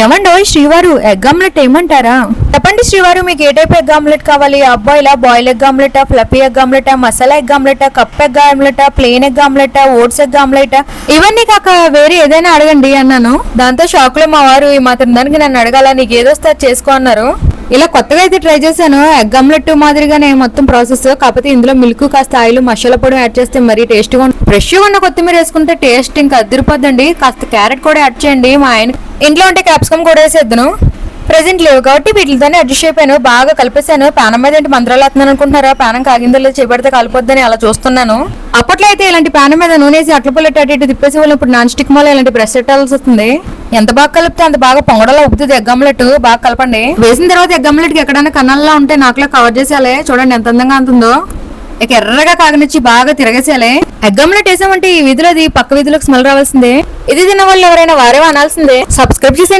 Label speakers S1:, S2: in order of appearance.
S1: ఏమండో శ్రీవారు egg omelette ఏమంటారా? చెప్పండి శ్రీవారు, మీకు ఏ టైప్ ఎగ్ ఆమ్లెట్ కావాలి? అబ్బాయిలా బాయిల్ ఎగ్ ఆమ్లెటా, ఫ్లఫీ ఎగ్ ఆమ్లెటా, మసాలా ఎగ్ ఆమ్లెటా, కప్ ఎగ్ ఆమ్లెటా, ప్లెయిన్ ఎగ్ ఆమ్లెటా, ఓట్స్ ఎగ్ ఆమ్లెటా, ఇవన్నీ కాక వేరే ఏదైనా అడగండి అన్నాను. దాంతో షాక్ లో మా వారు ఈ మాత్రం దానికి నన్ను అడగాల, నీకు ఏదొస్తే అది చేసుకో అన్నారు. ఇలా కొత్తగా అయితే ట్రై చేశాను. ఎగ్ ఆమ్లెట్ మాదిరిగానే మొత్తం ప్రాసెస్, కాకపోతే ఇందులో మిల్క్ కాస్త ఆయిల్ మసాలా పొడి యాడ్ చేస్తే మరీ టేస్ట్గా ఫ్రెష్గా ఉన్న కొత్తిమీర వేసుకుంటే టేస్ట్ ఇంకా అదిరిపోద్దండి. కాస్త క్యారెట్ కూడా యాడ్ చేయండి. మా ఆయన ఇంట్లో ఉంటే క్యాప్సికమ్ కూడా వేసేద్దును. ప్రెజెంట్ లేవు కాబట్టి వీటితోనే అడ్జస్ట్ అయిపోయాను. బాగా కలిపేశాను. పానం మీద ఏంటి మంత్రాలు అవుతున్నాను అనుకుంటున్నారా? పానం కాగిందో లేదు, చేపడితే కాలిపోద్దని అలా చూస్తున్నాను. అప్పట్లో అయితే ఇలాంటి పానం మీద నూనెసి అట్ల పుల్లెట్ అటు ఇటు తిప్పేసి వాళ్ళు ఇప్పుడు నాన్ స్టిక్ మూల ఇలాంటి బ్రష్ పెట్టాల్సి వస్తుంది. ఎంత బాగా కలిపితే అంత బాగా పొంగడలో ఉబ్బుతుంది ఎగ్ ఆమ్లెట్. బాగా కలపండి. వేసిన తర్వాత ఎగ్ ఆమ్లెట్ కి ఎక్కడైనా కన్నాల్లో ఉంటే నాకులా కవర్ చేసేయాలి. చూడండి ఎంత అందంగా ఉంటుందో. ఇక ఎర్రగా కాగనిచ్చి బాగా తిరగేసేయాలి. ఎగ్ ఆమ్లెట్ వేసామంటే ఈ వీధిలోది పక్క వీధిలోకి స్మెల్ రావాల్సిందే. ఇది తిన్న వాళ్ళు ఎవరైనా వారే అనాల్సిందే. సబ్స్క్రైబ్ చేసి